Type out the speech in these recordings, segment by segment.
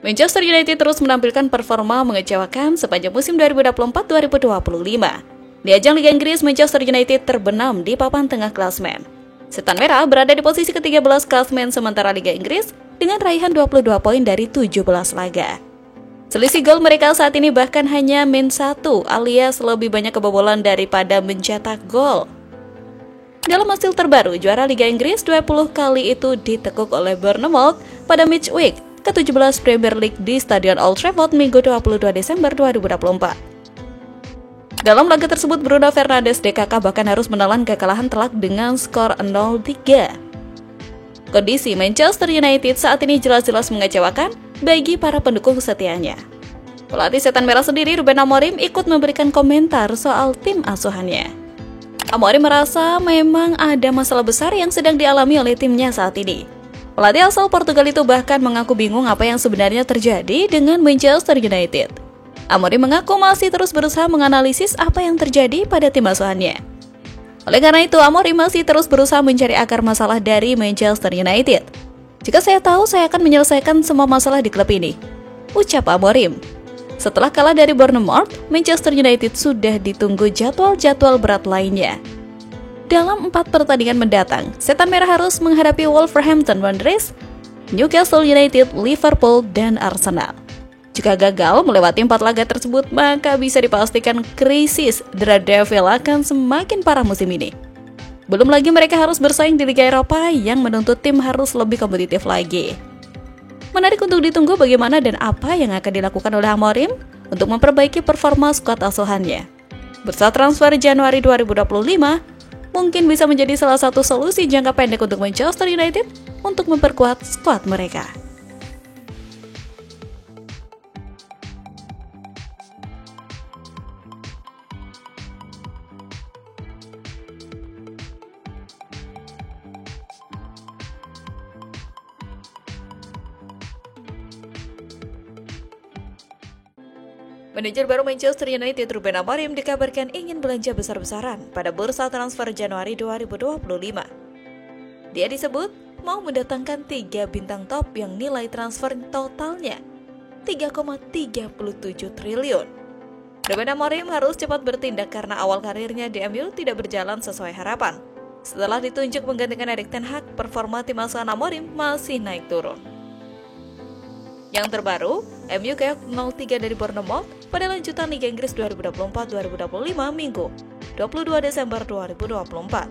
Manchester United terus menampilkan performa mengecewakan sepanjang musim 2024-2025. Di ajang Liga Inggris, Manchester United terbenam di papan tengah klasemen. Setan Merah berada di posisi ke-13 klasemen sementara Liga Inggris dengan raihan 22 poin dari 17 laga. Selisih gol mereka saat ini bahkan hanya -1 alias lebih banyak kebobolan daripada mencetak gol. Dalam hasil terbaru, juara Liga Inggris 20 kali itu ditekuk oleh Bournemouth pada match week ke-17 Premier League di Stadion Old Trafford Minggu 22 Desember 2024. Dalam laga tersebut, Bruno Fernandes DKK bahkan harus menelan kekalahan telak dengan skor 0-3. Kondisi Manchester United saat ini jelas-jelas mengecewakan bagi para pendukung setianya. Pelatih Setan Merah sendiri, Ruben Amorim, ikut memberikan komentar soal tim asuhannya. Amorim merasa memang ada masalah besar yang sedang dialami oleh timnya saat ini. Pelatih asal Portugal itu bahkan mengaku bingung apa yang sebenarnya terjadi dengan Manchester United. Amorim mengaku masih terus berusaha menganalisis apa yang terjadi pada tim asuhannya. Oleh karena itu, Amorim masih terus berusaha mencari akar masalah dari Manchester United. "Jika saya tahu, saya akan menyelesaikan semua masalah di klub ini," ucap Amorim. Setelah kalah dari Bournemouth, Manchester United sudah ditunggu jadwal-jadwal berat lainnya. Dalam 4 pertandingan mendatang, Setan Merah harus menghadapi Wolverhampton Wanderers, Newcastle United, Liverpool, dan Arsenal. Jika gagal melewati 4 laga tersebut, maka bisa dipastikan krisis The Devil akan semakin parah musim ini. Belum lagi mereka harus bersaing di Liga Eropa yang menuntut tim harus lebih kompetitif lagi. Menarik untuk ditunggu bagaimana dan apa yang akan dilakukan oleh Amorim untuk memperbaiki performa skuad asuhannya. Bursa transfer Januari 2025 mungkin bisa menjadi salah satu solusi jangka pendek untuk Manchester United untuk memperkuat skuad mereka. Manajer baru Manchester United, Ruben Amorim, dikabarkan ingin belanja besar-besaran pada bursa transfer Januari 2025. Dia disebut mau mendatangkan 3 bintang top yang nilai transfer totalnya 3,37 triliun. Ruben Amorim harus cepat bertindak karena awal karirnya di MU tidak berjalan sesuai harapan. Setelah ditunjuk menggantikan Erik ten Hag, performa tim asuhan Amorim masih naik turun. Yang terbaru, MU keok 0-3 dari Bournemouth pada lanjutan Liga Inggris 2024-2025 Minggu 22 Desember 2024.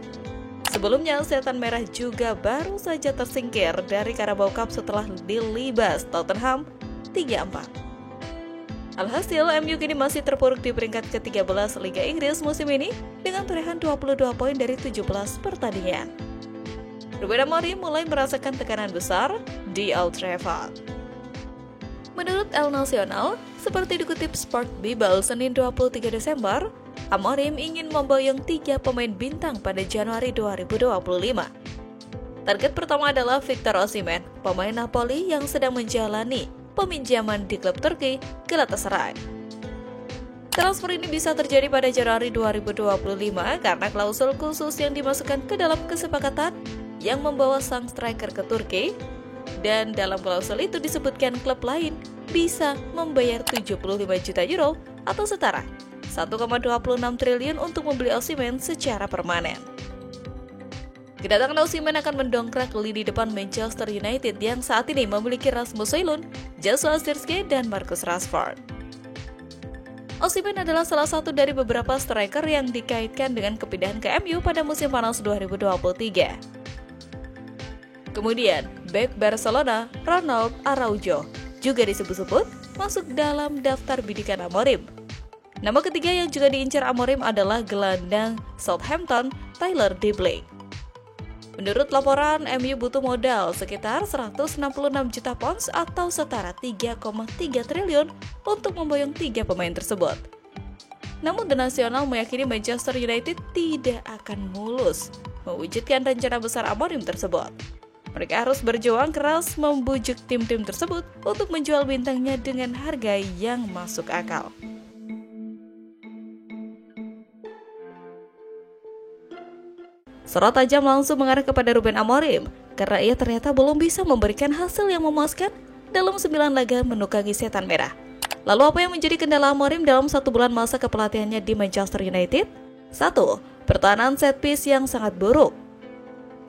Sebelumnya, Setan Merah juga baru saja tersingkir dari Carabao Cup setelah dilibas Tottenham 3-4. Alhasil, MU kini masih terpuruk di peringkat ke-13 Liga Inggris musim ini dengan torehan 22 poin dari 17 pertandingan. Ruben Amorim mulai merasakan tekanan besar di Old Trafford. Menurut El Nacional, seperti dikutip Sport Bible Senin 23 Desember, Amorim ingin memboyong 3 pemain bintang pada Januari 2025. Target pertama adalah Victor Osimhen, pemain Napoli yang sedang menjalani peminjaman di klub Turki Galatasaray. Transfer ini bisa terjadi pada Januari 2025 karena klausul khusus yang dimasukkan ke dalam kesepakatan yang membawa sang striker ke Turki. Dan dalam klausul itu disebutkan klub lain bisa membayar 75 juta euro atau setara 1,26 triliun untuk membeli Osimhen secara permanen. Kedatangan Osimhen akan mendongkrak lini depan Manchester United yang saat ini memiliki Rasmus Højlund, Joshua Zirkzee, dan Marcus Rashford. Osimhen adalah salah satu dari beberapa striker yang dikaitkan dengan kepindahan ke MU pada musim panas 2023. Kemudian, bek Barcelona, Ronald Araujo, juga disebut-sebut masuk dalam daftar bidikan Amorim. Nama ketiga yang juga diincar Amorim adalah gelandang Southampton, Tyler Dibling. Menurut laporan, MU butuh modal sekitar 166 juta pounds atau setara 3,3 triliun untuk memboyong 3 pemain tersebut. Namun The National meyakini Manchester United tidak akan mulus mewujudkan rencana besar Amorim tersebut. Mereka harus berjuang keras membujuk tim-tim tersebut untuk menjual bintangnya dengan harga yang masuk akal. Sorot tajam langsung mengarah kepada Ruben Amorim karena ia ternyata belum bisa memberikan hasil yang memuaskan dalam 9 laga menukangi Setan Merah. Lalu apa yang menjadi kendala Amorim dalam 1 bulan masa kepelatihannya di Manchester United? 1. Pertahanan set piece yang sangat buruk.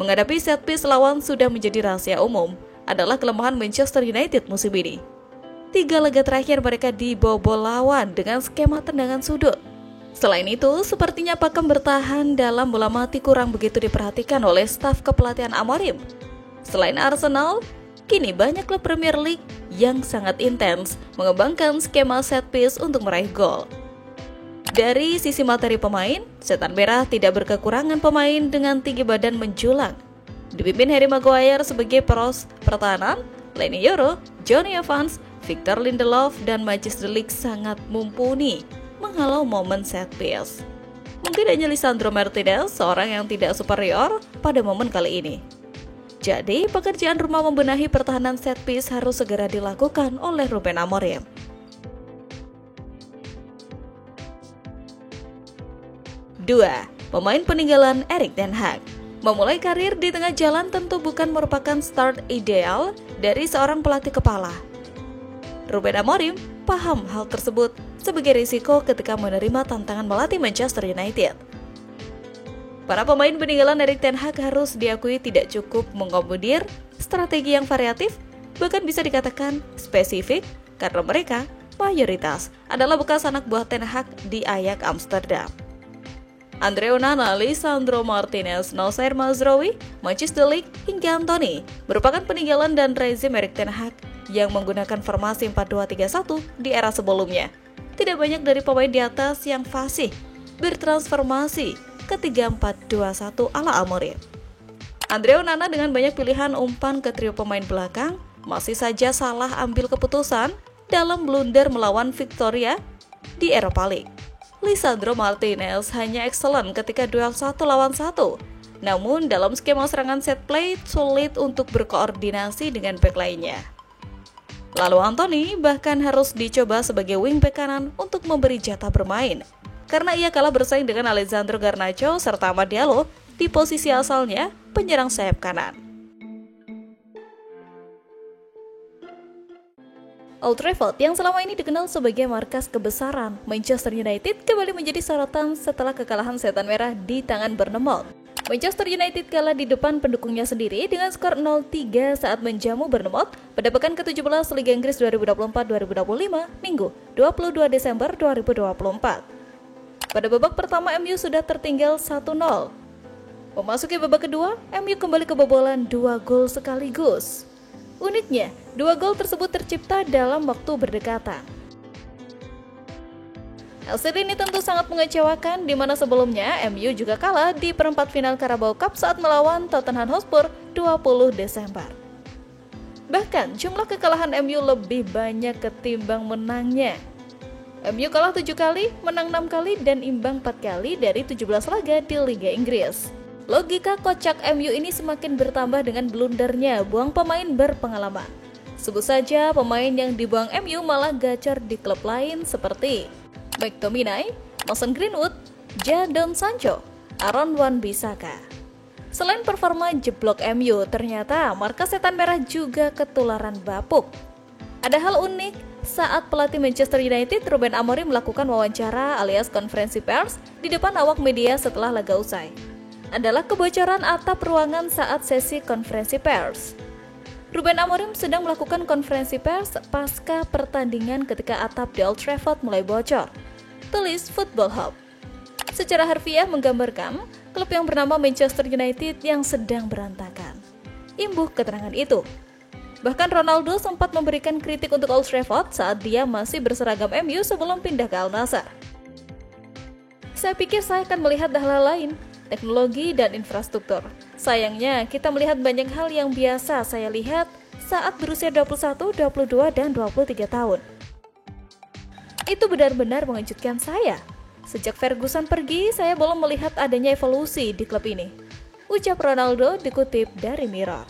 Menghadapi set piece lawan sudah menjadi rahasia umum, adalah kelemahan Manchester United musim ini. 3 laga terakhir mereka dibobol lawan dengan skema tendangan sudut. Selain itu, sepertinya pakem bertahan dalam bola mati kurang begitu diperhatikan oleh staf kepelatihan Amorim. Selain Arsenal, kini banyak klub Premier League yang sangat intens mengembangkan skema set piece untuk meraih gol. Dari sisi materi pemain, Setan Merah tidak berkekurangan pemain dengan tinggi badan menjulang. Dipimpin Harry Maguire sebagai peros pertahanan, Leny Yoro, Johnny Evans, Victor Lindelof, dan Matthijs de Ligt sangat mumpuni menghalau momen set piece. Mungkin hanya Lisandro Martinez, seorang yang tidak superior pada momen kali ini. Jadi, pekerjaan rumah membenahi pertahanan set piece harus segera dilakukan oleh Ruben Amorim. 2. Pemain peninggalan Erik ten Hag. Memulai karir di tengah jalan tentu bukan merupakan start ideal dari seorang pelatih kepala. Ruben Amorim paham hal tersebut sebagai risiko ketika menerima tantangan melatih Manchester United. Para pemain peninggalan Erik ten Hag harus diakui tidak cukup mengakomodir strategi yang variatif, bahkan bisa dikatakan spesifik, karena mereka mayoritas adalah bekas anak buah ten Hag di Ajax Amsterdam. Andre Onana, Lisandro Martinez, Noussair Mazraoui, Matthijs de Ligt, hingga Antony merupakan peninggalan dan rezim Erik ten Hag yang menggunakan formasi 4-2-3-1 di era sebelumnya. Tidak banyak dari pemain di atas yang fasih bertransformasi ke 3-4-2-1 ala Amorim. Andre Onana dengan banyak pilihan umpan ke trio pemain belakang masih saja salah ambil keputusan dalam blunder melawan Victoria di Europa League. Lisandro Martinez hanya excellent ketika duel 1 lawan 1, namun dalam skema serangan set play sulit untuk berkoordinasi dengan bek lainnya. Lalu Antony bahkan harus dicoba sebagai wingback kanan untuk memberi jatah bermain, karena ia kalah bersaing dengan Alessandro Garnacho serta Amad Diallo di posisi asalnya penyerang sayap kanan. Old Trafford yang selama ini dikenal sebagai markas kebesaran Manchester United kembali menjadi sorotan setelah kekalahan Setan Merah di tangan Bournemouth. Manchester United kalah di depan pendukungnya sendiri dengan skor 0-3 saat menjamu Bournemouth pada pekan ke-17 Liga Inggris 2024-2025 Minggu 22 Desember 2024. Pada babak pertama MU sudah tertinggal 1-0. Memasuki babak kedua, MU kembali kebobolan 2 gol sekaligus. Uniknya, 2 gol tersebut tercipta dalam waktu berdekatan. Hasil ini tentu sangat mengecewakan, di mana sebelumnya MU juga kalah di perempat final Carabao Cup saat melawan Tottenham Hotspur 20 Desember. Bahkan jumlah kekalahan MU lebih banyak ketimbang menangnya. MU kalah 7 kali, menang 6 kali, dan imbang 4 kali dari 17 laga di Liga Inggris. Logika kocak MU ini semakin bertambah dengan blundernya buang pemain berpengalaman. Sebut saja pemain yang dibuang MU malah gacor di klub lain seperti McTominay, Mason Greenwood, Jadon Sancho, Aaron Wan-Bissaka. Selain performa jeblok MU, ternyata markas Setan Merah juga ketularan bapuk. Ada hal unik saat pelatih Manchester United Ruben Amorim melakukan wawancara alias konferensi pers di depan awak media setelah laga usai. Adalah kebocoran atap ruangan saat sesi konferensi pers. Ruben Amorim sedang melakukan konferensi pers pasca pertandingan ketika atap di Old Trafford mulai bocor. Tulis Football Hub. Secara harfiah menggambarkan klub yang bernama Manchester United yang sedang berantakan. Imbuh keterangan itu. Bahkan Ronaldo sempat memberikan kritik untuk Old Trafford saat dia masih berseragam MU sebelum pindah ke Al Nassr. Saya pikir saya akan melihat hal lain, teknologi dan infrastruktur. Sayangnya, kita melihat banyak hal yang biasa saya lihat saat berusia 21, 22, dan 23 tahun. Itu benar-benar mengejutkan saya. Sejak Ferguson pergi, saya belum melihat adanya evolusi di klub ini. Ucap Ronaldo dikutip dari Mirror.